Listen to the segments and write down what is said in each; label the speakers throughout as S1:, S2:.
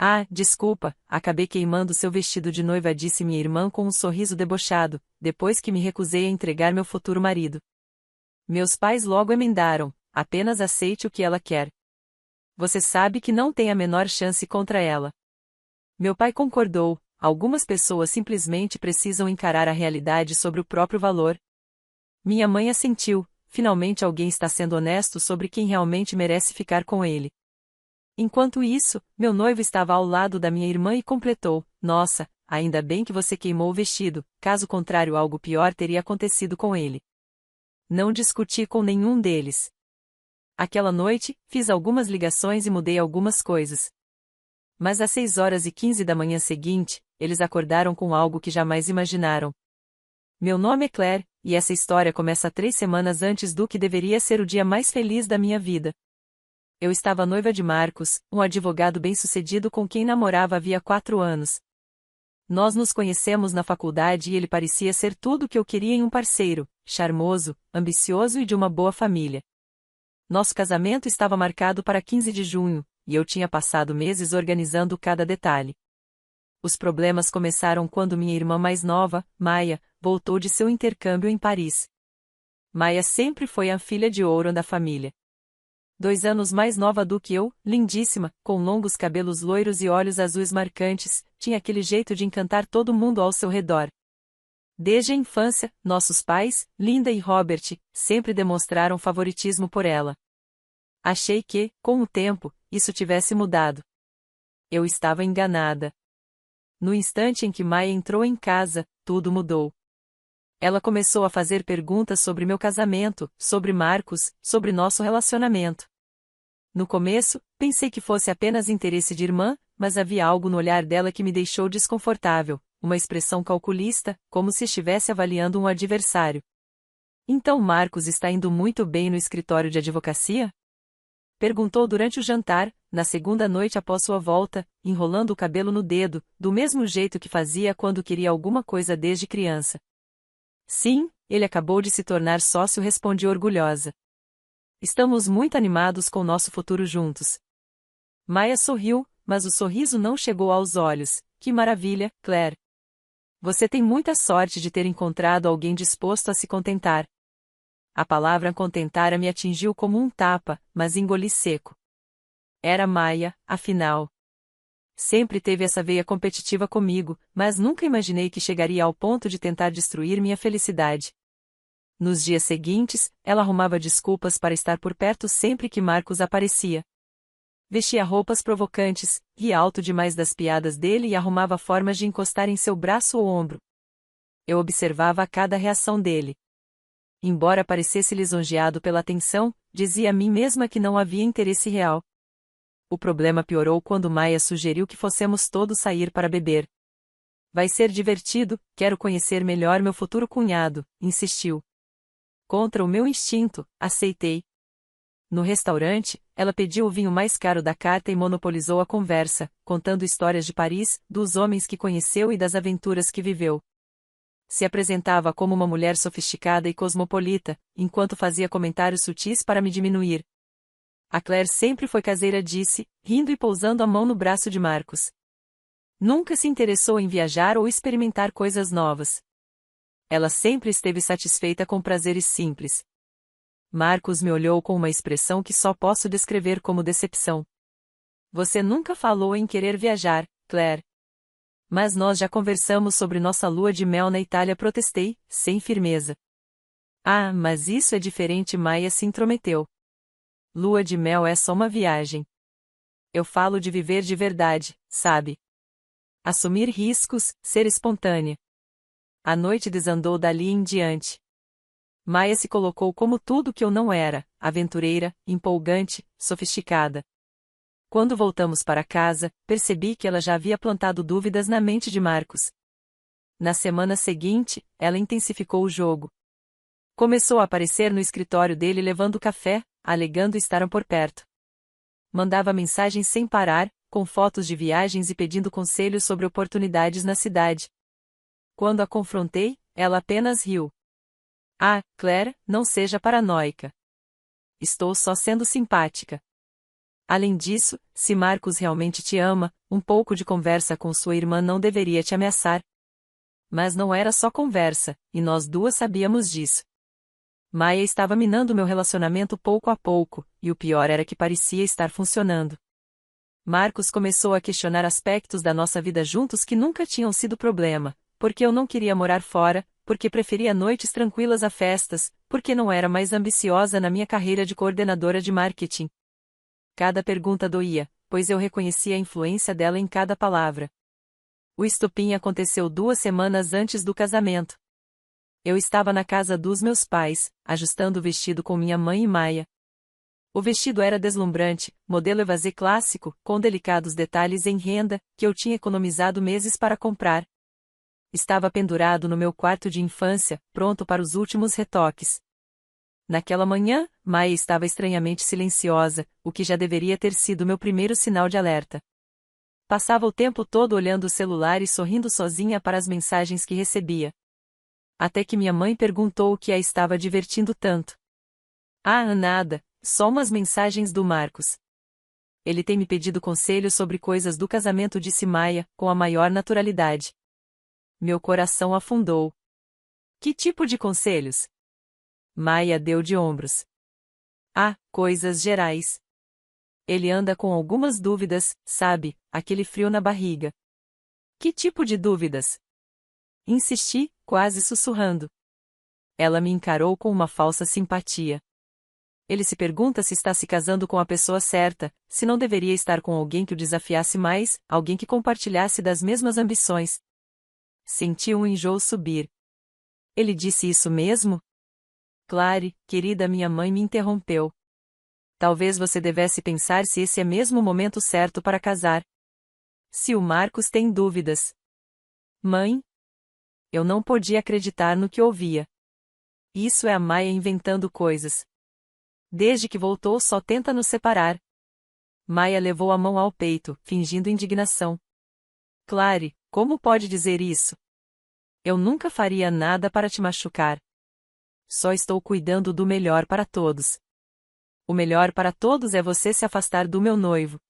S1: Ah, desculpa, acabei queimando seu vestido de noiva, disse minha irmã com um sorriso debochado, depois que me recusei a entregar meu futuro marido. Meus pais logo emendaram: apenas aceite o que ela quer. Você sabe que não tem a menor chance contra ela. Meu pai concordou: algumas pessoas simplesmente precisam encarar a realidade sobre o próprio valor. Minha mãe assentiu: finalmente alguém está sendo honesto sobre quem realmente merece ficar com ele. Enquanto isso, meu noivo estava ao lado da minha irmã e completou: nossa, ainda bem que você queimou o vestido, caso contrário algo pior teria acontecido com ele. Não discuti com nenhum deles. Aquela noite, fiz algumas ligações e mudei algumas coisas. Mas às 6h15 da manhã seguinte, eles acordaram com algo que jamais imaginaram. Meu nome é Claire, e essa história começa 3 semanas antes do que deveria ser o dia mais feliz da minha vida. Eu estava noiva de Marcos, um advogado bem-sucedido com quem namorava havia 4 anos. Nós nos conhecemos na faculdade e ele parecia ser tudo o que eu queria em um parceiro: charmoso, ambicioso e de uma boa família. Nosso casamento estava marcado para 15 de junho, e eu tinha passado meses organizando cada detalhe. Os problemas começaram quando minha irmã mais nova, Maia, voltou de seu intercâmbio em Paris. Maia sempre foi a filha de ouro da família. 2 anos mais nova do que eu, lindíssima, com longos cabelos loiros e olhos azuis marcantes, tinha aquele jeito de encantar todo mundo ao seu redor. Desde a infância, nossos pais, Linda e Robert, sempre demonstraram favoritismo por ela. Achei que, com o tempo, isso tivesse mudado. Eu estava enganada. No instante em que Maia entrou em casa, tudo mudou. Ela começou a fazer perguntas sobre meu casamento, sobre Marcos, sobre nosso relacionamento. No começo, pensei que fosse apenas interesse de irmã, mas havia algo no olhar dela que me deixou desconfortável, uma expressão calculista, como se estivesse avaliando um adversário. Então Marcos está indo muito bem no escritório de advocacia? Perguntou durante o jantar, na segunda noite após sua volta, enrolando o cabelo no dedo, do mesmo jeito que fazia quando queria alguma coisa desde criança. Sim, ele acabou de se tornar sócio, respondi orgulhosa. Estamos muito animados com nosso futuro juntos. Maia sorriu, mas o sorriso não chegou aos olhos. Que maravilha, Claire! Você tem muita sorte de ter encontrado alguém disposto a se contentar. A palavra contentar me atingiu como um tapa, mas engoli seco. Era Maia, afinal. Sempre teve essa veia competitiva comigo, mas nunca imaginei que chegaria ao ponto de tentar destruir minha felicidade. Nos dias seguintes, ela arrumava desculpas para estar por perto sempre que Marcos aparecia. Vestia roupas provocantes, ria alto demais das piadas dele e arrumava formas de encostar em seu braço ou ombro. Eu observava a cada reação dele. Embora parecesse lisonjeado pela atenção, dizia a mim mesma que não havia interesse real. O problema piorou quando Maia sugeriu que fossemos todos sair para beber. Vai ser divertido, quero conhecer melhor meu futuro cunhado, insistiu. Contra o meu instinto, aceitei. No restaurante, ela pediu o vinho mais caro da carta e monopolizou a conversa, contando histórias de Paris, dos homens que conheceu e das aventuras que viveu. Se apresentava como uma mulher sofisticada e cosmopolita, enquanto fazia comentários sutis para me diminuir. A Claire sempre foi caseira, disse, rindo e pousando a mão no braço de Marcos. Nunca se interessou em viajar ou experimentar coisas novas. Ela sempre esteve satisfeita com prazeres simples. Marcos me olhou com uma expressão que só posso descrever como decepção. Você nunca falou em querer viajar, Claire. Mas nós já conversamos sobre nossa lua de mel na Itália, protestei, sem firmeza. Ah, mas isso é diferente, Maia se intrometeu. Lua de mel é só uma viagem. Eu falo de viver de verdade, sabe? Assumir riscos, ser espontânea. A noite desandou dali em diante. Maia se colocou como tudo que eu não era, aventureira, empolgante, sofisticada. Quando voltamos para casa, percebi que ela já havia plantado dúvidas na mente de Marcos. Na semana seguinte, ela intensificou o jogo. Começou a aparecer no escritório dele levando café, alegando estar por perto. Mandava mensagens sem parar, com fotos de viagens e pedindo conselhos sobre oportunidades na cidade. Quando a confrontei, ela apenas riu. Ah, Claire, não seja paranoica. Estou só sendo simpática. Além disso, se Marcos realmente te ama, um pouco de conversa com sua irmã não deveria te ameaçar. Mas não era só conversa, e nós duas sabíamos disso. Maia estava minando meu relacionamento pouco a pouco, e o pior era que parecia estar funcionando. Marcos começou a questionar aspectos da nossa vida juntos que nunca tinham sido problema, porque eu não queria morar fora, porque preferia noites tranquilas a festas, porque não era mais ambiciosa na minha carreira de coordenadora de marketing. Cada pergunta doía, pois eu reconhecia a influência dela em cada palavra. O estopim aconteceu 2 semanas antes do casamento. Eu estava na casa dos meus pais, ajustando o vestido com minha mãe e Maia. O vestido era deslumbrante, modelo evasê clássico, com delicados detalhes em renda, que eu tinha economizado meses para comprar. Estava pendurado no meu quarto de infância, pronto para os últimos retoques. Naquela manhã, Maia estava estranhamente silenciosa, o que já deveria ter sido meu primeiro sinal de alerta. Passava o tempo todo olhando o celular e sorrindo sozinha para as mensagens que recebia. Até que minha mãe perguntou o que a estava divertindo tanto. Ah, nada, só umas mensagens do Marcos. Ele tem me pedido conselhos sobre coisas do casamento, disse Maia, com a maior naturalidade. Meu coração afundou. Que tipo de conselhos? Maia deu de ombros. Ah, coisas gerais. Ele anda com algumas dúvidas, sabe, aquele frio na barriga. Que tipo de dúvidas? Insisti, quase sussurrando. Ela me encarou com uma falsa simpatia. Ele se pergunta se está se casando com a pessoa certa, se não deveria estar com alguém que o desafiasse mais, alguém que compartilhasse das mesmas ambições. Senti um enjoo subir. Ele disse isso mesmo? Clare, querida, minha mãe me interrompeu. Talvez você devesse pensar se esse é mesmo o momento certo para casar. Se o Marcos tem dúvidas. Mãe? Eu não podia acreditar no que ouvia. Isso é a Maia inventando coisas. Desde que voltou só tenta nos separar. Maia levou a mão ao peito, fingindo indignação. Clare, como pode dizer isso? Eu nunca faria nada para te machucar. Só estou cuidando do melhor para todos. O melhor para todos é você se afastar do meu noivo.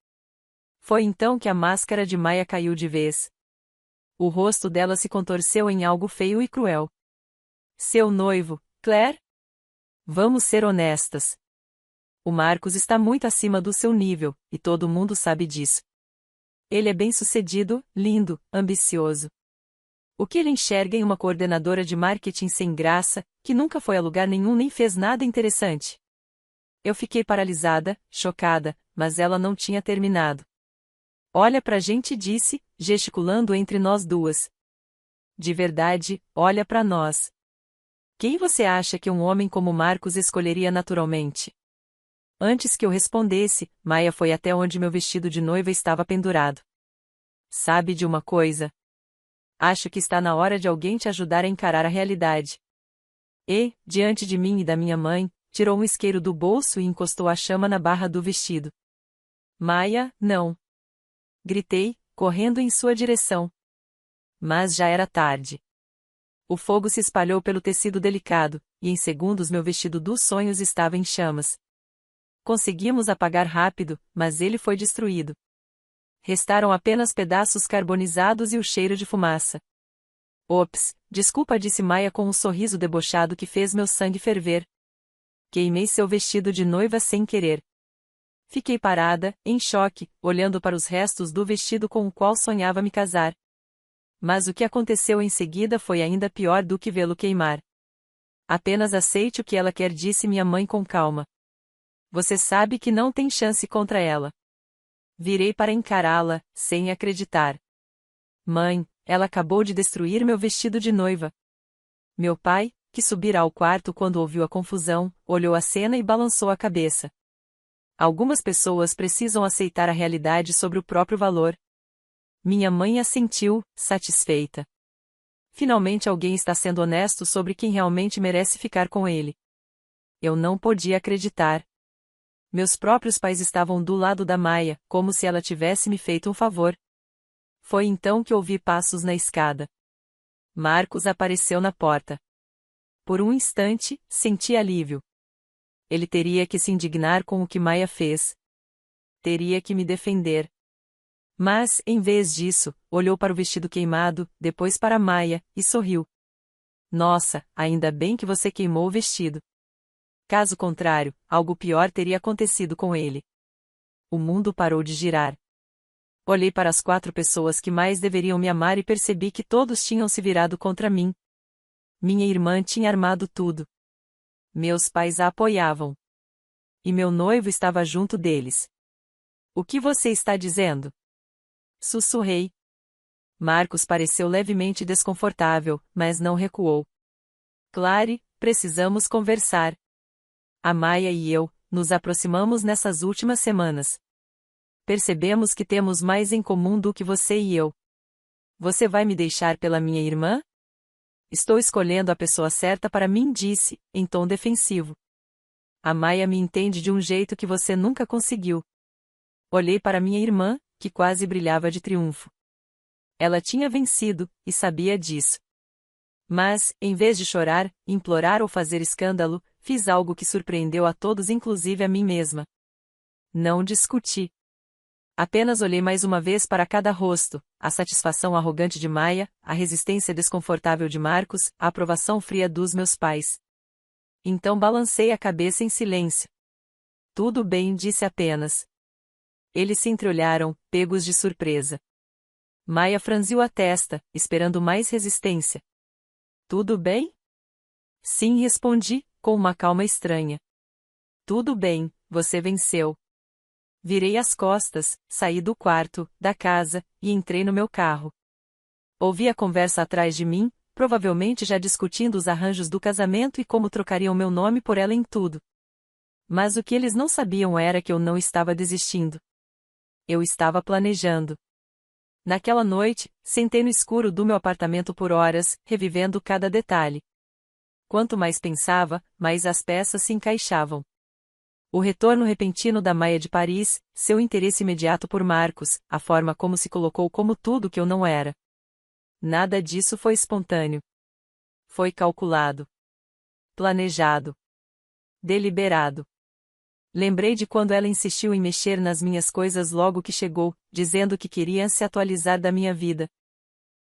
S1: Foi então que a máscara de Maia caiu de vez. O rosto dela se contorceu em algo feio e cruel. Seu noivo, Claire? Vamos ser honestas. O Marcos está muito acima do seu nível, e todo mundo sabe disso. Ele é bem-sucedido, lindo, ambicioso. O que ele enxerga em uma coordenadora de marketing sem graça, que nunca foi a lugar nenhum nem fez nada interessante? Eu fiquei paralisada, chocada, mas ela não tinha terminado. Olha pra gente, disse, gesticulando entre nós duas. De verdade, olha pra nós. Quem você acha que um homem como Marcos escolheria naturalmente? Antes que eu respondesse, Maia foi até onde meu vestido de noiva estava pendurado. Sabe de uma coisa? Acho que está na hora de alguém te ajudar a encarar a realidade. E, diante de mim e da minha mãe, tirou um isqueiro do bolso e encostou a chama na barra do vestido. Maia, não! Gritei, correndo em sua direção. Mas já era tarde. O fogo se espalhou pelo tecido delicado, e em segundos meu vestido dos sonhos estava em chamas. Conseguimos apagar rápido, mas ele foi destruído. Restaram apenas pedaços carbonizados e o cheiro de fumaça. Ops, desculpa, disse Maia com um sorriso debochado que fez meu sangue ferver. Queimei seu vestido de noiva sem querer. Fiquei parada, em choque, olhando para os restos do vestido com o qual sonhava me casar. Mas o que aconteceu em seguida foi ainda pior do que vê-lo queimar. Apenas aceite o que ela quer, disse minha mãe com calma. Você sabe que não tem chance contra ela. Virei para encará-la, sem acreditar. Mãe, ela acabou de destruir meu vestido de noiva. Meu pai, que subira ao quarto quando ouviu a confusão, olhou a cena e balançou a cabeça. Algumas pessoas precisam aceitar a realidade sobre o próprio valor. Minha mãe assentiu, satisfeita. Finalmente alguém está sendo honesto sobre quem realmente merece ficar com ele. Eu não podia acreditar. Meus próprios pais estavam do lado da Maia, como se ela tivesse me feito um favor. Foi então que ouvi passos na escada. Marcos apareceu na porta. Por um instante, senti alívio. Ele teria que se indignar com o que Maia fez. Teria que me defender. Mas, em vez disso, olhou para o vestido queimado, depois para Maia, e sorriu. Nossa, ainda bem que você queimou o vestido. Caso contrário, algo pior teria acontecido com ele. O mundo parou de girar. Olhei para as 4 pessoas que mais deveriam me amar e percebi que todos tinham se virado contra mim. Minha irmã tinha armado tudo. Meus pais a apoiavam. E meu noivo estava junto deles. O que você está dizendo? Sussurrei. Marcos pareceu levemente desconfortável, mas não recuou. Clary, precisamos conversar. A Maia e eu nos aproximamos nessas últimas semanas. Percebemos que temos mais em comum do que você e eu. Você vai me deixar pela minha irmã? Estou escolhendo a pessoa certa para mim, disse, em tom defensivo. A Maia me entende de um jeito que você nunca conseguiu. Olhei para minha irmã, que quase brilhava de triunfo. Ela tinha vencido, e sabia disso. Mas, em vez de chorar, implorar ou fazer escândalo, fiz algo que surpreendeu a todos, inclusive a mim mesma. Não discuti. Apenas olhei mais uma vez para cada rosto, a satisfação arrogante de Maia, a resistência desconfortável de Marcos, a aprovação fria dos meus pais. Então balancei a cabeça em silêncio. Tudo bem, disse apenas. Eles se entreolharam, pegos de surpresa. Maia franziu a testa, esperando mais resistência. Tudo bem? Sim, respondi, com uma calma estranha. Tudo bem, você venceu. Virei as costas, saí do quarto, da casa, e entrei no meu carro. Ouvi a conversa atrás de mim, provavelmente já discutindo os arranjos do casamento e como trocariam meu nome por ela em tudo. Mas o que eles não sabiam era que eu não estava desistindo. Eu estava planejando. Naquela noite, sentei no escuro do meu apartamento por horas, revivendo cada detalhe. Quanto mais pensava, mais as peças se encaixavam. O retorno repentino da Maia de Paris, seu interesse imediato por Marcos, a forma como se colocou como tudo que eu não era. Nada disso foi espontâneo. Foi calculado. Planejado. Deliberado. Lembrei de quando ela insistiu em mexer nas minhas coisas logo que chegou, dizendo que queria se atualizar da minha vida.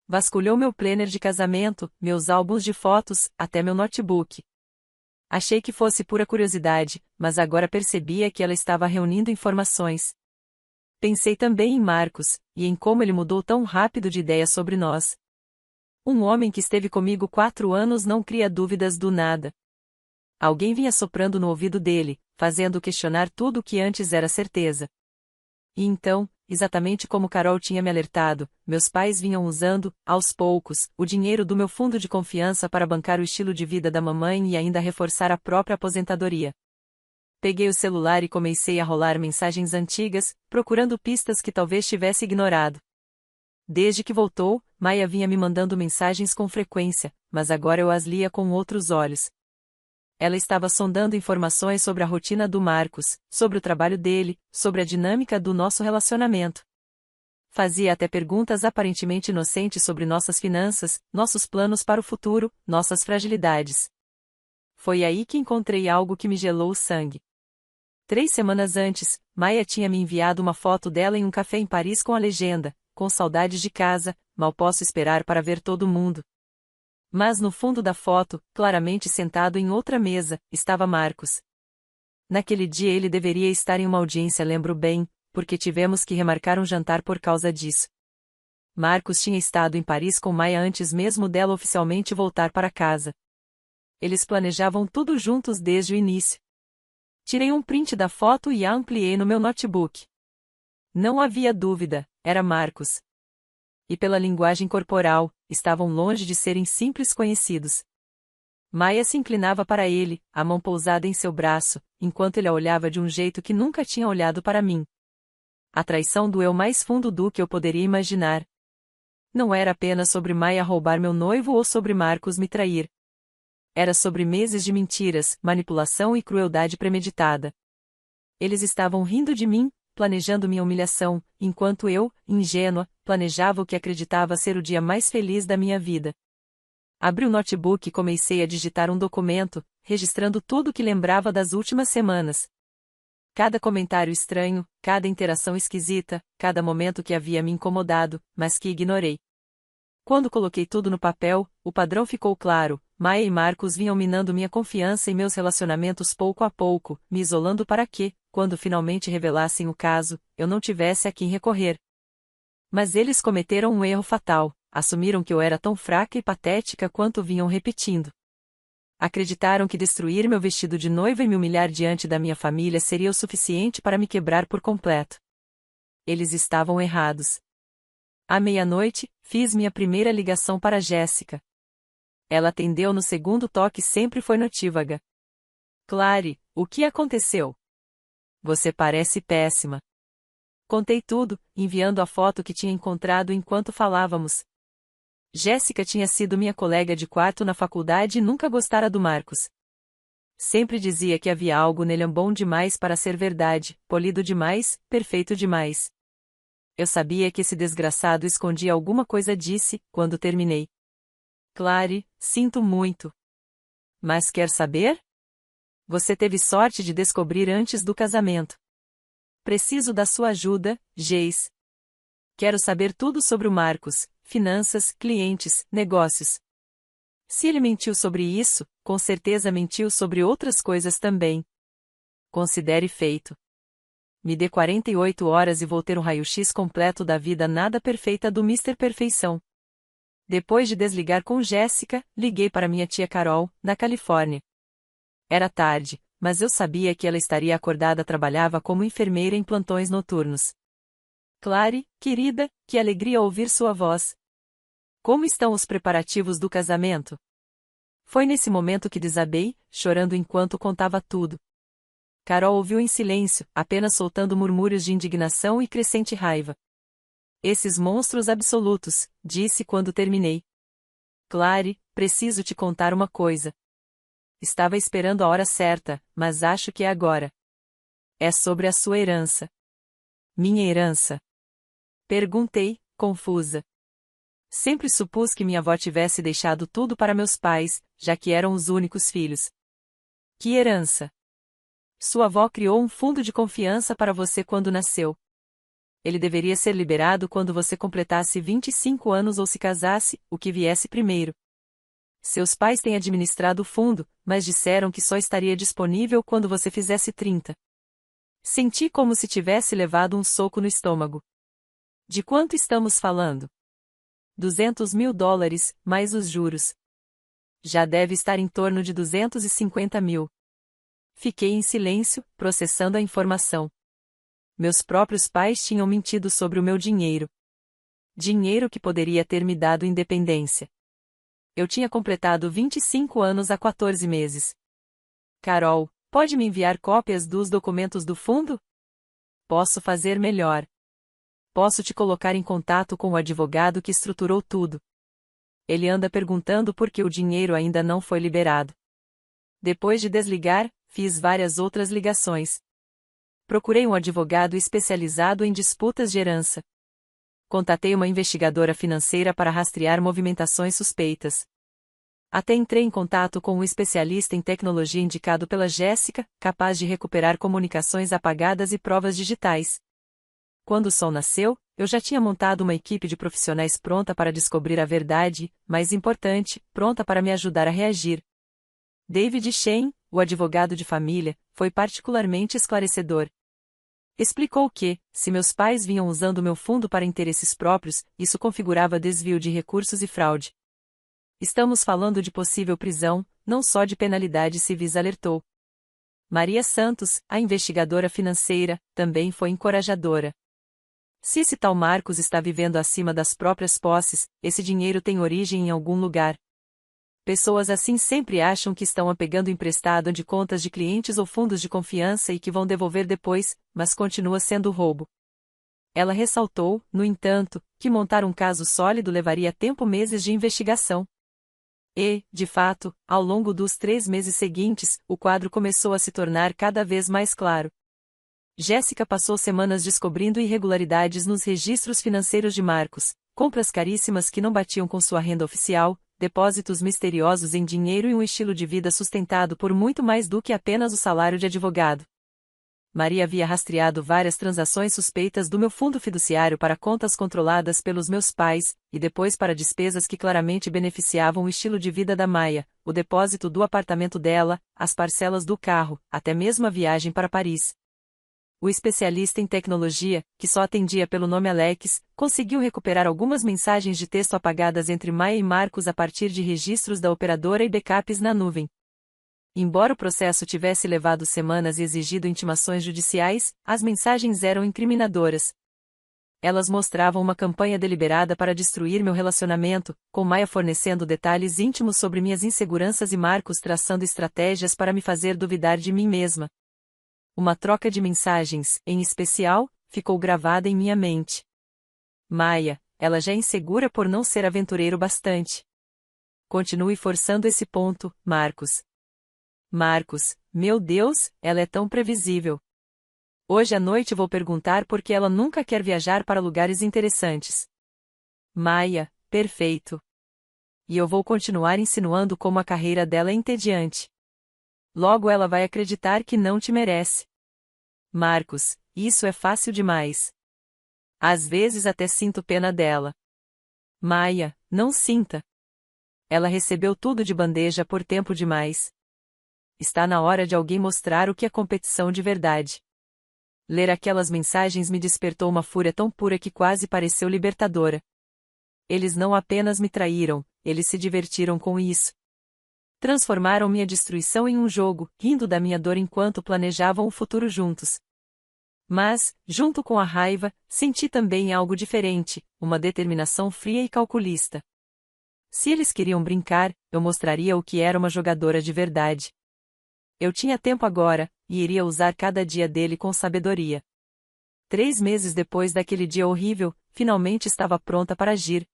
S1: Vasculhou meu planner de casamento, meus álbuns de fotos, até meu notebook. Achei que fosse pura curiosidade, mas agora percebia que ela estava reunindo informações. Pensei também em Marcos, e em como ele mudou tão rápido de ideia sobre nós. Um homem que esteve comigo 4 anos não cria dúvidas do nada. Alguém vinha soprando no ouvido dele, fazendo questionar tudo o que antes era certeza. E então, exatamente como Carol tinha me alertado, meus pais vinham usando, aos poucos, o dinheiro do meu fundo de confiança para bancar o estilo de vida da mamãe e ainda reforçar a própria aposentadoria. Peguei o celular e comecei a rolar mensagens antigas, procurando pistas que talvez tivesse ignorado. Desde que voltou, Maia vinha me mandando mensagens com frequência, mas agora eu as lia com outros olhos. Ela estava sondando informações sobre a rotina do Marcos, sobre o trabalho dele, sobre a dinâmica do nosso relacionamento. Fazia até perguntas aparentemente inocentes sobre nossas finanças, nossos planos para o futuro, nossas fragilidades. Foi aí que encontrei algo que me gelou o sangue. 3 semanas antes, Maia tinha me enviado uma foto dela em um café em Paris com a legenda: com saudades de casa, mal posso esperar para ver todo mundo. Mas no fundo da foto, claramente sentado em outra mesa, estava Marcos. Naquele dia ele deveria estar em uma audiência, lembro bem, porque tivemos que remarcar um jantar por causa disso. Marcos tinha estado em Paris com Maia antes mesmo dela oficialmente voltar para casa. Eles planejavam tudo juntos desde o início. Tirei um print da foto e a ampliei no meu notebook. Não havia dúvida, era Marcos. E pela linguagem corporal, estavam longe de serem simples conhecidos. Maia se inclinava para ele, a mão pousada em seu braço, enquanto ele a olhava de um jeito que nunca tinha olhado para mim. A traição doeu mais fundo do que eu poderia imaginar. Não era apenas sobre Maia roubar meu noivo ou sobre Marcos me trair. Era sobre meses de mentiras, manipulação e crueldade premeditada. Eles estavam rindo de mim, planejando minha humilhação, enquanto eu, ingênua, planejava o que acreditava ser o dia mais feliz da minha vida. Abri o notebook e comecei a digitar um documento, registrando tudo o que lembrava das últimas semanas. Cada comentário estranho, cada interação esquisita, cada momento que havia me incomodado, mas que ignorei. Quando coloquei tudo no papel, o padrão ficou claro. Maia e Marcos vinham minando minha confiança em meus relacionamentos pouco a pouco, me isolando para que, quando finalmente revelassem o caso, eu não tivesse a quem recorrer. Mas eles cometeram um erro fatal, assumiram que eu era tão fraca e patética quanto vinham repetindo. Acreditaram que destruir meu vestido de noiva e me humilhar diante da minha família seria o suficiente para me quebrar por completo. Eles estavam errados. À meia-noite, fiz minha primeira ligação para Jéssica. Ela atendeu no segundo toque e sempre foi notívaga. Clary, o que aconteceu? Você parece péssima. Contei tudo, enviando a foto que tinha encontrado enquanto falávamos. Jéssica tinha sido minha colega de quarto na faculdade e nunca gostara do Marcos. Sempre dizia que havia algo nele bom demais para ser verdade, polido demais, perfeito demais. Eu sabia que esse desgraçado escondia alguma coisa, disse, quando terminei. Clary, sinto muito. Mas quer saber? Você teve sorte de descobrir antes do casamento. Preciso da sua ajuda, Jace. Quero saber tudo sobre o Marcos, finanças, clientes, negócios. Se ele mentiu sobre isso, com certeza mentiu sobre outras coisas também. Considere feito. Me dê 48 horas e vou ter um raio-x completo da vida nada perfeita do Mr. Perfeição. Depois de desligar com Jéssica, liguei para minha tia Carol, na Califórnia. Era tarde, mas eu sabia que ela estaria acordada. Trabalhava como enfermeira em plantões noturnos. Clary, querida, que alegria ouvir sua voz. Como estão os preparativos do casamento? Foi nesse momento que desabei, chorando enquanto contava tudo. Carol ouviu em silêncio, apenas soltando murmúrios de indignação e crescente raiva. Esses monstros absolutos, disse quando terminei. Clary, preciso te contar uma coisa. Estava esperando a hora certa, mas acho que é agora. É sobre a sua herança. Minha herança? Perguntei, confusa. Sempre supus que minha avó tivesse deixado tudo para meus pais, já que eram os únicos filhos. Que herança? Sua avó criou um fundo de confiança para você quando nasceu. Ele deveria ser liberado quando você completasse 25 anos ou se casasse, o que viesse primeiro. Seus pais têm administrado o fundo, mas disseram que só estaria disponível quando você fizesse 30. Senti como se tivesse levado um soco no estômago. De quanto estamos falando? $200 mil, mais os juros. Já deve estar em torno de 250 mil. Fiquei em silêncio, processando a informação. Meus próprios pais tinham mentido sobre o meu dinheiro. Dinheiro que poderia ter me dado independência. Eu tinha completado 25 anos há 14 meses. Carol, pode me enviar cópias dos documentos do fundo? Posso fazer melhor. Posso te colocar em contato com o advogado que estruturou tudo. Ele anda perguntando por que o dinheiro ainda não foi liberado. Depois de desligar, fiz várias outras ligações. Procurei um advogado especializado em disputas de herança. Contatei uma investigadora financeira para rastrear movimentações suspeitas. Até entrei em contato com um especialista em tecnologia indicado pela Jéssica, capaz de recuperar comunicações apagadas e provas digitais. Quando o sol nasceu, eu já tinha montado uma equipe de profissionais pronta para descobrir a verdade, e, mais importante, pronta para me ajudar a reagir. David Shane, o advogado de família, foi particularmente esclarecedor. Explicou que, se meus pais vinham usando meu fundo para interesses próprios, isso configurava desvio de recursos e fraude. Estamos falando de possível prisão, não só de penalidades civis, alertou. Maria Santos, a investigadora financeira, também foi encorajadora. Se esse tal Marcos está vivendo acima das próprias posses, esse dinheiro tem origem em algum lugar. Pessoas assim sempre acham que estão pegando emprestado de contas de clientes ou fundos de confiança e que vão devolver depois, mas continua sendo roubo. Ela ressaltou, no entanto, que montar um caso sólido levaria tempo, meses de investigação. E, de fato, ao longo dos 3 meses seguintes, o quadro começou a se tornar cada vez mais claro. Jéssica passou semanas descobrindo irregularidades nos registros financeiros de Marcos, compras caríssimas que não batiam com sua renda oficial, depósitos misteriosos em dinheiro e um estilo de vida sustentado por muito mais do que apenas o salário de advogado. Maria havia rastreado várias transações suspeitas do meu fundo fiduciário para contas controladas pelos meus pais, e depois para despesas que claramente beneficiavam o estilo de vida da Maia, o depósito do apartamento dela, as parcelas do carro, até mesmo a viagem para Paris. O especialista em tecnologia, que só atendia pelo nome Alex, conseguiu recuperar algumas mensagens de texto apagadas entre Maia e Marcos a partir de registros da operadora e backups na nuvem. Embora o processo tivesse levado semanas e exigido intimações judiciais, as mensagens eram incriminadoras. Elas mostravam uma campanha deliberada para destruir meu relacionamento, com Maia fornecendo detalhes íntimos sobre minhas inseguranças e Marcos traçando estratégias para me fazer duvidar de mim mesma. Uma troca de mensagens, em especial, ficou gravada em minha mente. Maia, ela já é insegura por não ser aventureiro bastante. Continue forçando esse ponto, Marcos. Marcos, meu Deus, ela é tão previsível. Hoje à noite vou perguntar por que ela nunca quer viajar para lugares interessantes. Maia, perfeito. E eu vou continuar insinuando como a carreira dela é entediante. Logo ela vai acreditar que não te merece. Marcos, isso é fácil demais. Às vezes até sinto pena dela. Maia, não sinta. Ela recebeu tudo de bandeja por tempo demais. Está na hora de alguém mostrar o que é competição de verdade. Ler aquelas mensagens me despertou uma fúria tão pura que quase pareceu libertadora. Eles não apenas me traíram, eles se divertiram com isso. Transformaram minha destruição em um jogo, rindo da minha dor enquanto planejavam o futuro juntos. Mas, junto com a raiva, senti também algo diferente, uma determinação fria e calculista. Se eles queriam brincar, eu mostraria o que era uma jogadora de verdade. Eu tinha tempo agora, e iria usar cada dia dele com sabedoria. 3 meses depois daquele dia horrível, finalmente estava pronta para agir.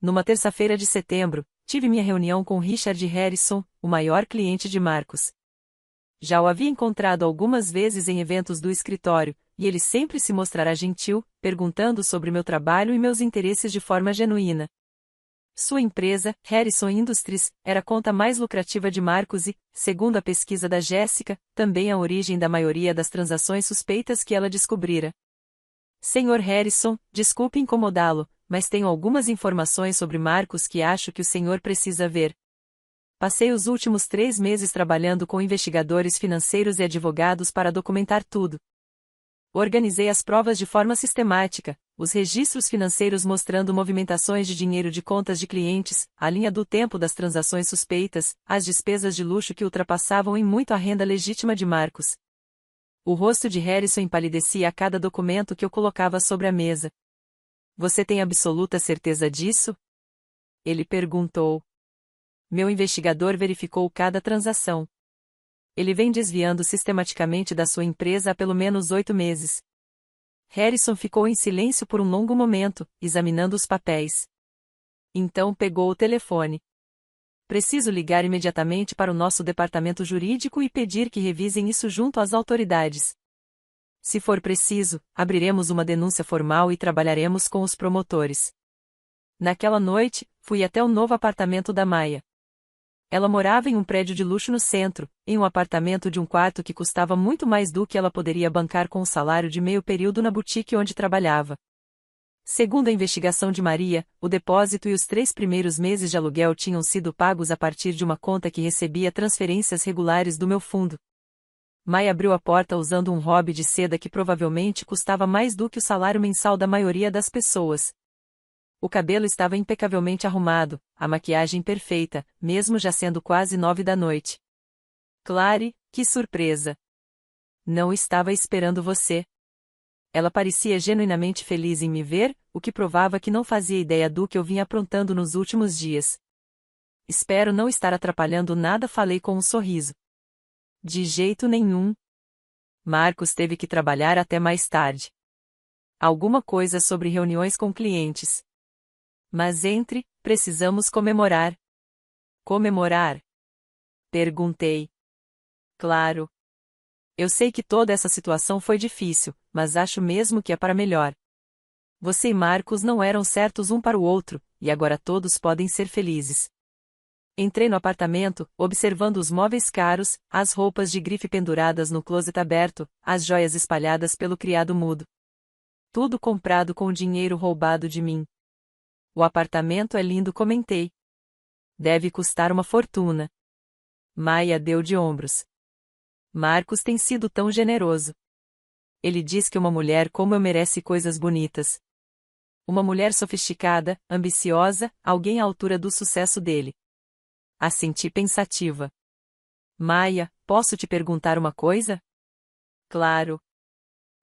S1: Numa terça-feira de setembro, tive minha reunião com Richard Harrison, o maior cliente de Marcos. Já o havia encontrado algumas vezes em eventos do escritório, e ele sempre se mostrará gentil, perguntando sobre meu trabalho e meus interesses de forma genuína. Sua empresa, Harrison Industries, era a conta mais lucrativa de Marcos e, segundo a pesquisa da Jéssica, também a origem da maioria das transações suspeitas que ela descobrira. Senhor Harrison, desculpe incomodá-lo, mas tenho algumas informações sobre Marcos que acho que o senhor precisa ver. Passei os últimos 3 meses trabalhando com investigadores financeiros e advogados para documentar tudo. Organizei as provas de forma sistemática, os registros financeiros mostrando movimentações de dinheiro de contas de clientes, a linha do tempo das transações suspeitas, as despesas de luxo que ultrapassavam em muito a renda legítima de Marcos. O rosto de Harrison empalidecia a cada documento que eu colocava sobre a mesa. Você tem absoluta certeza disso? Ele perguntou. Meu investigador verificou cada transação. Ele vem desviando sistematicamente da sua empresa há pelo menos 8 meses. Harrison ficou em silêncio por um longo momento, examinando os papéis. Então pegou o telefone. Preciso ligar imediatamente para o nosso departamento jurídico e pedir que revisem isso junto às autoridades. Se for preciso, abriremos uma denúncia formal e trabalharemos com os promotores. Naquela noite, fui até o novo apartamento da Maia. Ela morava em um prédio de luxo no centro, em um apartamento de um quarto que custava muito mais do que ela poderia bancar com o salário de meio período na boutique onde trabalhava. Segundo a investigação de Maria, o depósito e os 3 primeiros meses de aluguel tinham sido pagos a partir de uma conta que recebia transferências regulares do meu fundo. Maia abriu a porta usando um hobby de seda que provavelmente custava mais do que o salário mensal da maioria das pessoas. O cabelo estava impecavelmente arrumado, a maquiagem perfeita, mesmo já sendo quase 9 da noite. Clary, que surpresa! Não estava esperando você. Ela parecia genuinamente feliz em me ver, o que provava que não fazia ideia do que eu vinha aprontando nos últimos dias. Espero não estar atrapalhando nada, falei com um sorriso. De jeito nenhum. Marcos teve que trabalhar até mais tarde. Alguma coisa sobre reuniões com clientes. Mas precisamos comemorar. Comemorar? Perguntei. Claro. Eu sei que toda essa situação foi difícil, mas acho mesmo que é para melhor. Você e Marcos não eram certos um para o outro, e agora todos podem ser felizes. Entrei no apartamento, observando os móveis caros, as roupas de grife penduradas no closet aberto, as joias espalhadas pelo criado mudo. Tudo comprado com o dinheiro roubado de mim. O apartamento é lindo, comentei. Deve custar uma fortuna. Maia deu de ombros. Marcos tem sido tão generoso. Ele diz que uma mulher como eu merece coisas bonitas. Uma mulher sofisticada, ambiciosa, alguém à altura do sucesso dele. Assenti pensativa. Maia, posso te perguntar uma coisa? Claro.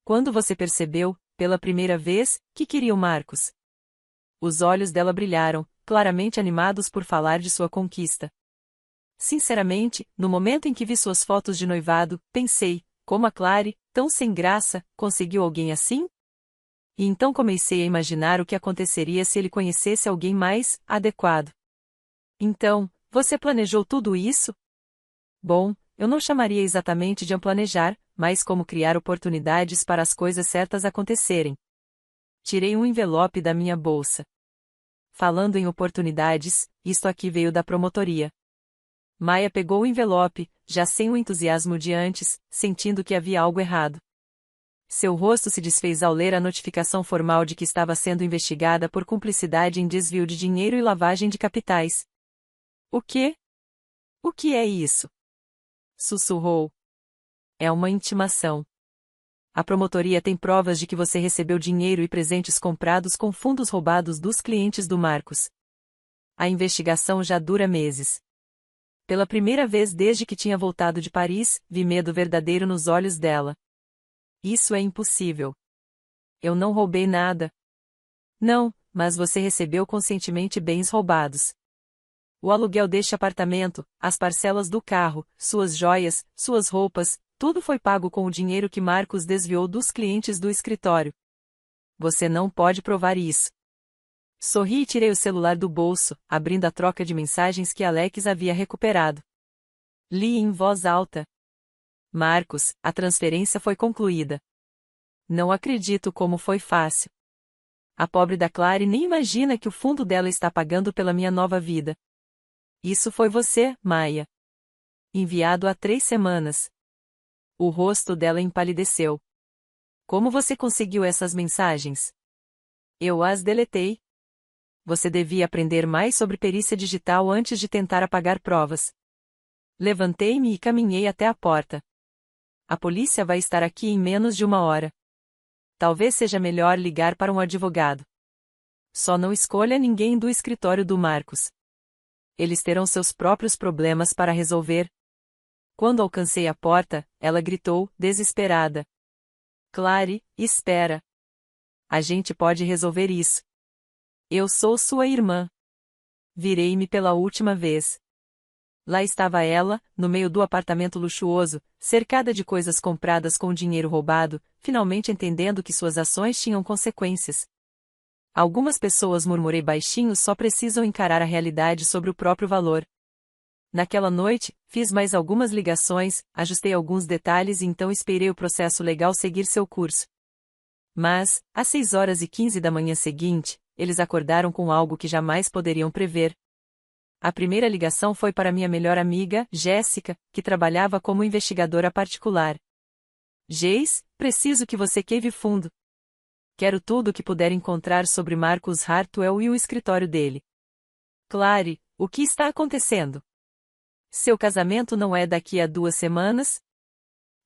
S1: Quando você percebeu, pela primeira vez, que queria o Marcos? Os olhos dela brilharam, claramente animados por falar de sua conquista. Sinceramente, no momento em que vi suas fotos de noivado, pensei, como a Clary, tão sem graça, conseguiu alguém assim? E então comecei a imaginar o que aconteceria se ele conhecesse alguém mais adequado. Então, você planejou tudo isso? Bom, eu não chamaria exatamente de planejar, mas como criar oportunidades para as coisas certas acontecerem. Tirei um envelope da minha bolsa. Falando em oportunidades, isto aqui veio da promotoria. Maia pegou o envelope, já sem o entusiasmo de antes, sentindo que havia algo errado. Seu rosto se desfez ao ler a notificação formal de que estava sendo investigada por cumplicidade em desvio de dinheiro e lavagem de capitais. O quê? O que é isso? Sussurrou. É uma intimação. A promotoria tem provas de que você recebeu dinheiro e presentes comprados com fundos roubados dos clientes do Marcos. A investigação já dura meses. Pela primeira vez desde que tinha voltado de Paris, vi medo verdadeiro nos olhos dela. Isso é impossível. Eu não roubei nada. Não, mas você recebeu conscientemente bens roubados. O aluguel deste apartamento, as parcelas do carro, suas joias, suas roupas, tudo foi pago com o dinheiro que Marcos desviou dos clientes do escritório. Você não pode provar isso. Sorri e tirei o celular do bolso, abrindo a troca de mensagens que Alex havia recuperado. Li em voz alta. Marcos, a transferência foi concluída. Não acredito como foi fácil. A pobre da Clary nem imagina que o fundo dela está pagando pela minha nova vida. Isso foi você, Maia. Enviado há 3 semanas. O rosto dela empalideceu. Como você conseguiu essas mensagens? Eu as deletei. Você devia aprender mais sobre perícia digital antes de tentar apagar provas. Levantei-me e caminhei até a porta. A polícia vai estar aqui em menos de 1 hora. Talvez seja melhor ligar para um advogado. Só não escolha ninguém do escritório do Marcos. Eles terão seus próprios problemas para resolver. Quando alcancei a porta, ela gritou, desesperada. Clary, espera. A gente pode resolver isso. Eu sou sua irmã. Virei-me pela última vez. Lá estava ela, no meio do apartamento luxuoso, cercada de coisas compradas com dinheiro roubado, finalmente entendendo que suas ações tinham consequências. Algumas pessoas, murmurei baixinho, só precisam encarar a realidade sobre o próprio valor. Naquela noite, fiz mais algumas ligações, ajustei alguns detalhes e então esperei o processo legal seguir seu curso. Mas, às 6h15 da manhã seguinte, eles acordaram com algo que jamais poderiam prever. A primeira ligação foi para minha melhor amiga, Jéssica, que trabalhava como investigadora particular. Geis, preciso que você cave fundo. Quero tudo o que puder encontrar sobre Marcus Hartwell e o escritório dele. Clary, o que está acontecendo? Seu casamento não é daqui a 2 semanas?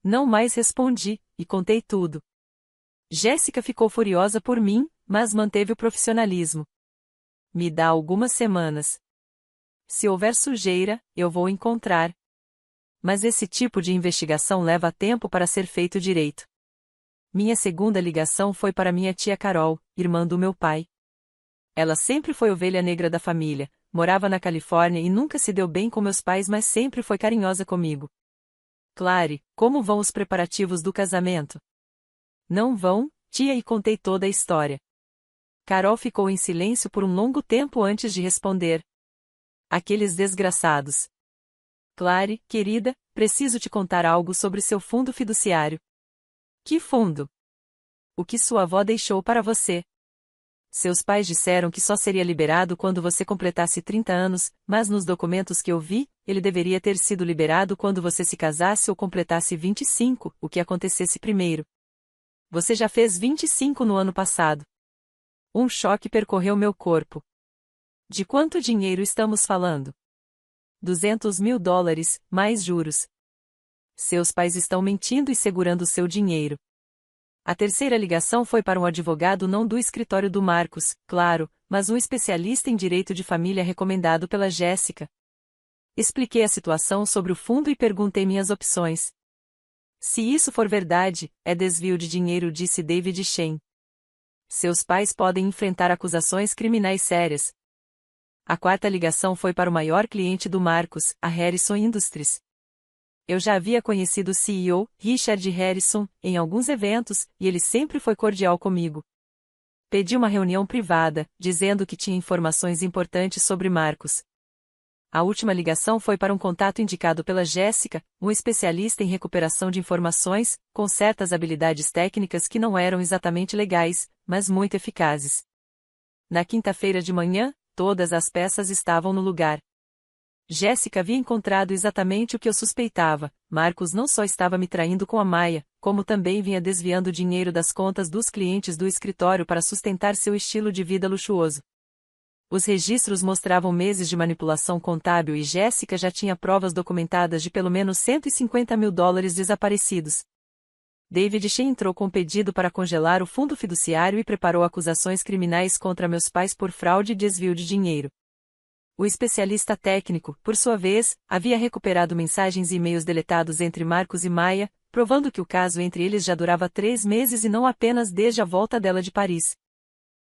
S1: Não mais respondi, e contei tudo. Jéssica ficou furiosa por mim, mas manteve o profissionalismo. Me dá algumas semanas. Se houver sujeira, eu vou encontrar. Mas esse tipo de investigação leva tempo para ser feito direito. Minha segunda ligação foi para minha tia Carol, irmã do meu pai. Ela sempre foi ovelha negra da família, morava na Califórnia e nunca se deu bem com meus pais, mas sempre foi carinhosa comigo. Clary, como vão os preparativos do casamento? Não vão, tia, e contei toda a história. Carol ficou em silêncio por um longo tempo antes de responder. Aqueles desgraçados. Clary, querida, preciso te contar algo sobre seu fundo fiduciário. Que fundo? O que sua avó deixou para você. Seus pais disseram que só seria liberado quando você completasse 30 anos, mas nos documentos que eu vi, ele deveria ter sido liberado quando você se casasse ou completasse 25, o que acontecesse primeiro. Você já fez 25 no ano passado. Um choque percorreu meu corpo. De quanto dinheiro estamos falando? $200.000, mais juros. Seus pais estão mentindo e segurando seu dinheiro. A terceira ligação foi para um advogado não do escritório do Marcos, claro, mas um especialista em direito de família recomendado pela Jéssica. Expliquei a situação sobre o fundo e perguntei minhas opções. Se isso for verdade, é desvio de dinheiro, disse David Shen. Seus pais podem enfrentar acusações criminais sérias. A quarta ligação foi para o maior cliente do Marcos, a Harrison Industries. Eu já havia conhecido o CEO, Richard Harrison, em alguns eventos, e ele sempre foi cordial comigo. Pedi uma reunião privada, dizendo que tinha informações importantes sobre Marcos. A última ligação foi para um contato indicado pela Jéssica, um especialista em recuperação de informações, com certas habilidades técnicas que não eram exatamente legais, mas muito eficazes. Na quinta-feira de manhã, todas as peças estavam no lugar. Jéssica havia encontrado exatamente o que eu suspeitava. Marcos não só estava me traindo com a Maia, como também vinha desviando dinheiro das contas dos clientes do escritório para sustentar seu estilo de vida luxuoso. Os registros mostravam meses de manipulação contábil e Jéssica já tinha provas documentadas de pelo menos $150.000 desaparecidos. David Shen entrou com pedido para congelar o fundo fiduciário e preparou acusações criminais contra meus pais por fraude e desvio de dinheiro. O especialista técnico, por sua vez, havia recuperado mensagens e e-mails deletados entre Marcos e Maia, provando que o caso entre eles já durava 3 meses e não apenas desde a volta dela de Paris.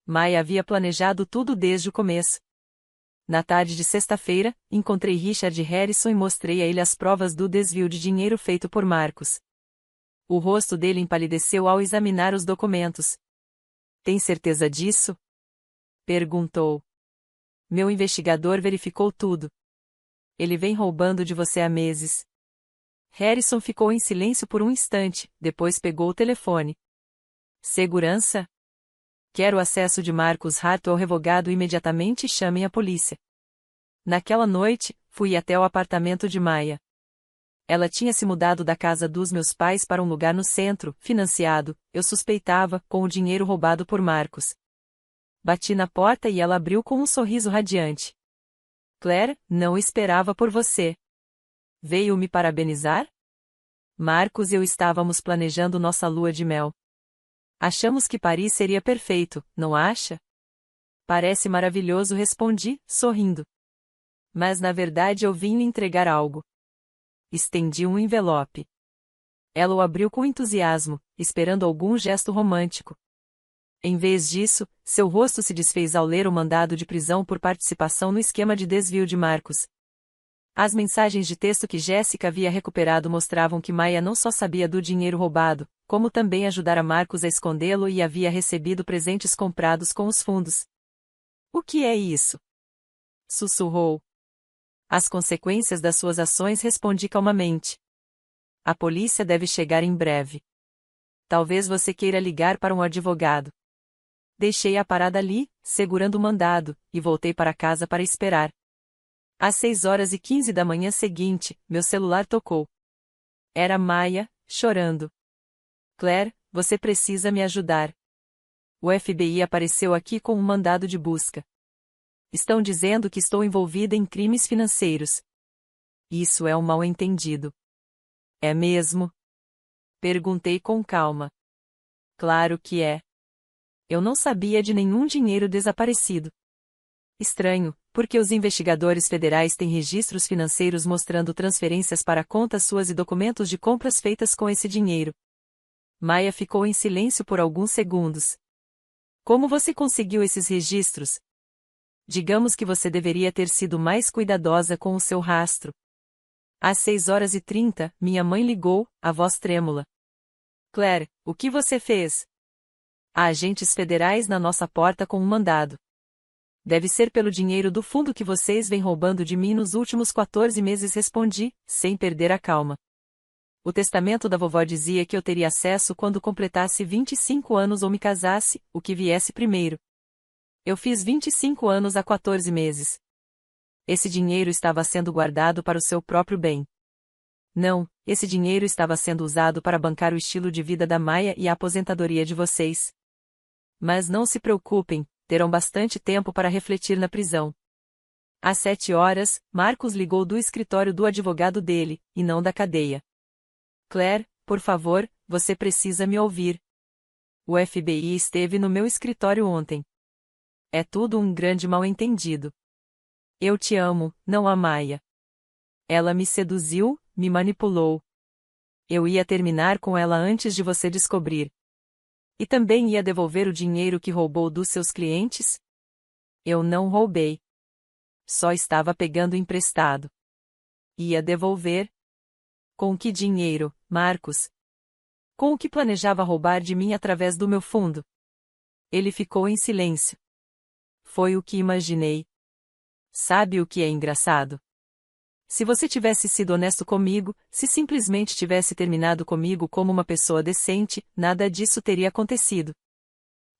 S1: Maia havia planejado tudo desde o começo. Na tarde de sexta-feira, encontrei Richard Harrison e mostrei a ele as provas do desvio de dinheiro feito por Marcos. O rosto dele empalideceu ao examinar os documentos. Tem certeza disso? Perguntou. Meu investigador verificou tudo. Ele vem roubando de você há meses. Harrison ficou em silêncio por um instante, depois pegou o telefone. Segurança? Quero o acesso de Marcos Hartwell revogado imediatamente e chamem a polícia. Naquela noite, fui até o apartamento de Maia. Ela tinha se mudado da casa dos meus pais para um lugar no centro, financiado, eu suspeitava, com o dinheiro roubado por Marcos. Bati na porta e ela abriu com um sorriso radiante. Claire, não esperava por você. Veio me parabenizar? Marcos e eu estávamos planejando nossa lua de mel. Achamos que Paris seria perfeito, não acha? Parece maravilhoso, respondi, sorrindo. Mas na verdade eu vim lhe entregar algo. Estendi um envelope. Ela o abriu com entusiasmo, esperando algum gesto romântico. Em vez disso, seu rosto se desfez ao ler o mandado de prisão por participação no esquema de desvio de Marcos. As mensagens de texto que Jéssica havia recuperado mostravam que Maia não só sabia do dinheiro roubado, como também ajudara Marcos a escondê-lo e havia recebido presentes comprados com os fundos. O que é isso? Sussurrou. As consequências das suas ações, respondi calmamente. A polícia deve chegar em breve. Talvez você queira ligar para um advogado. Deixei-a parada ali, segurando o mandado, e voltei para casa para esperar. Às 6h15 da manhã seguinte, meu celular tocou. Era Maia, chorando. Claire, você precisa me ajudar. O FBI apareceu aqui com um mandado de busca. Estão dizendo que estou envolvida em crimes financeiros. Isso é um mal-entendido. É mesmo? Perguntei com calma. Claro que é. Eu não sabia de nenhum dinheiro desaparecido. Estranho, porque os investigadores federais têm registros financeiros mostrando transferências para contas suas e documentos de compras feitas com esse dinheiro. Maia ficou em silêncio por alguns segundos. Como você conseguiu esses registros? Digamos que você deveria ter sido mais cuidadosa com o seu rastro. Às 6h30, minha mãe ligou, a voz trêmula. Claire, o que você fez? Há agentes federais na nossa porta com um mandado. Deve ser pelo dinheiro do fundo que vocês vêm roubando de mim nos últimos 14 meses, respondi, sem perder a calma. O testamento da vovó dizia que eu teria acesso quando completasse 25 anos ou me casasse, o que viesse primeiro. Eu fiz 25 anos há 14 meses. Esse dinheiro estava sendo guardado para o seu próprio bem. Não, esse dinheiro estava sendo usado para bancar o estilo de vida da Maia e a aposentadoria de vocês. Mas não se preocupem, terão bastante tempo para refletir na prisão. Às 7 horas, Marcos ligou do escritório do advogado dele, e não da cadeia. Claire, por favor, você precisa me ouvir. O FBI esteve no meu escritório ontem. É tudo um grande mal-entendido. Eu te amo, não a Maia. Ela me seduziu, me manipulou. Eu ia terminar com ela antes de você descobrir. E também ia devolver o dinheiro que roubou dos seus clientes? Eu não roubei. Só estava pegando emprestado. Ia devolver? Com que dinheiro, Marcos? Com o que planejava roubar de mim através do meu fundo? Ele ficou em silêncio. Foi o que imaginei. Sabe o que é engraçado? Se você tivesse sido honesto comigo, se simplesmente tivesse terminado comigo como uma pessoa decente, nada disso teria acontecido.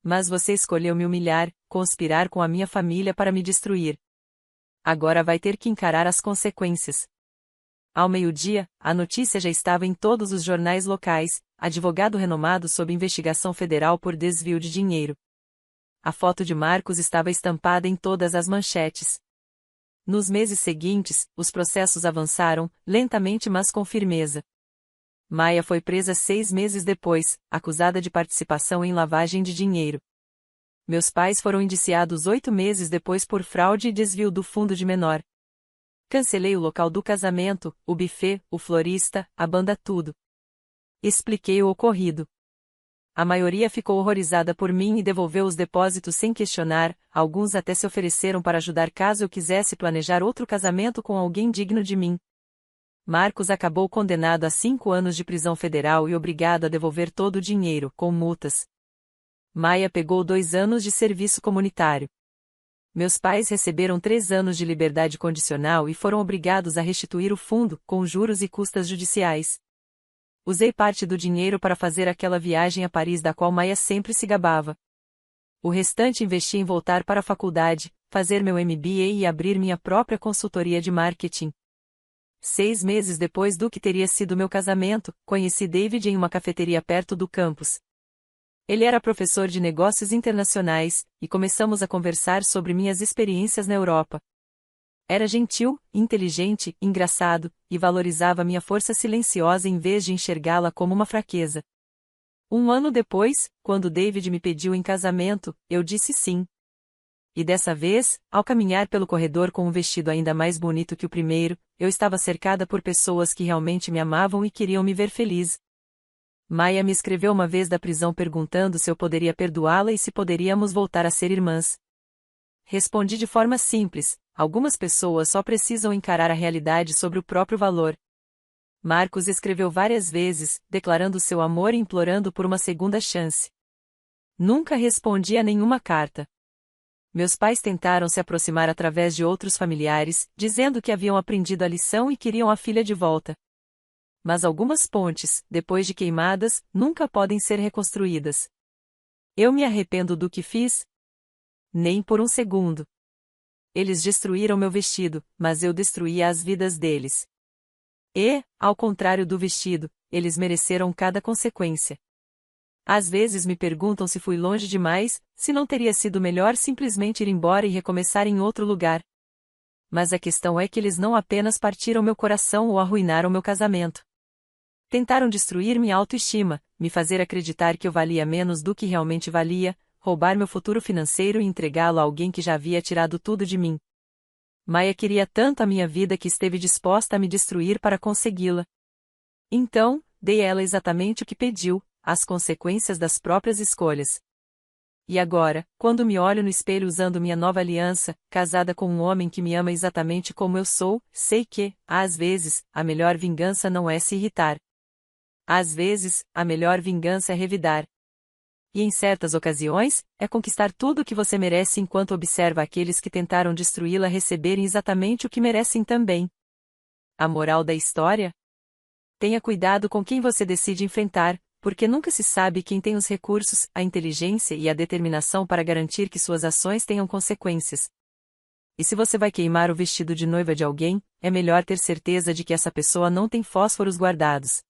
S1: Mas você escolheu me humilhar, conspirar com a minha família para me destruir. Agora vai ter que encarar as consequências. Ao meio-dia, a notícia já estava em todos os jornais locais: advogado renomado sob investigação federal por desvio de dinheiro. A foto de Marcos estava estampada em todas as manchetes. Nos meses seguintes, os processos avançaram, lentamente mas com firmeza. Maia foi presa 6 meses depois, acusada de participação em lavagem de dinheiro. Meus pais foram indiciados 8 meses depois por fraude e desvio do fundo de menor. Cancelei o local do casamento, o buffet, o florista, a banda, tudo. Expliquei o ocorrido. A maioria ficou horrorizada por mim e devolveu os depósitos sem questionar, alguns até se ofereceram para ajudar caso eu quisesse planejar outro casamento com alguém digno de mim. Marcos acabou condenado a 5 anos de prisão federal e obrigado a devolver todo o dinheiro, com multas. Maia pegou 2 anos de serviço comunitário. Meus pais receberam 3 anos de liberdade condicional e foram obrigados a restituir o fundo, com juros e custas judiciais. Usei parte do dinheiro para fazer aquela viagem a Paris da qual Maia sempre se gabava. O restante investi em voltar para a faculdade, fazer meu MBA e abrir minha própria consultoria de marketing. 6 meses depois do que teria sido meu casamento, conheci David em uma cafeteria perto do campus. Ele era professor de negócios internacionais, e começamos a conversar sobre minhas experiências na Europa. Era gentil, inteligente, engraçado, e valorizava minha força silenciosa em vez de enxergá-la como uma fraqueza. 1 ano depois, quando David me pediu em casamento, eu disse sim. E dessa vez, ao caminhar pelo corredor com um vestido ainda mais bonito que o primeiro, eu estava cercada por pessoas que realmente me amavam e queriam me ver feliz. Maia me escreveu uma vez da prisão perguntando se eu poderia perdoá-la e se poderíamos voltar a ser irmãs. Respondi de forma simples: algumas pessoas só precisam encarar a realidade sobre o próprio valor. Marcos escreveu várias vezes, declarando seu amor e implorando por uma segunda chance. Nunca respondi a nenhuma carta. Meus pais tentaram se aproximar através de outros familiares, dizendo que haviam aprendido a lição e queriam a filha de volta. Mas algumas pontes, depois de queimadas, nunca podem ser reconstruídas. Eu me arrependo do que fiz? Nem por um segundo. Eles destruíram meu vestido, mas eu destruí as vidas deles. E, ao contrário do vestido, eles mereceram cada consequência. Às vezes me perguntam se fui longe demais, se não teria sido melhor simplesmente ir embora e recomeçar em outro lugar. Mas a questão é que eles não apenas partiram meu coração ou arruinaram meu casamento. Tentaram destruir minha autoestima, me fazer acreditar que eu valia menos do que realmente valia, roubar meu futuro financeiro e entregá-lo a alguém que já havia tirado tudo de mim. Maia queria tanto a minha vida que esteve disposta a me destruir para consegui-la. Então, dei a ela exatamente o que pediu, as consequências das próprias escolhas. E agora, quando me olho no espelho usando minha nova aliança, casada com um homem que me ama exatamente como eu sou, sei que, às vezes, a melhor vingança não é se irritar. Às vezes, a melhor vingança é revidar. E em certas ocasiões, é conquistar tudo o que você merece enquanto observa aqueles que tentaram destruí-la receberem exatamente o que merecem também. A moral da história? Tenha cuidado com quem você decide enfrentar, Porque nunca se sabe quem tem os recursos, a inteligência e a determinação para garantir que suas ações tenham consequências. E se você vai queimar o vestido de noiva de alguém, é melhor ter certeza de que essa pessoa não tem fósforos guardados.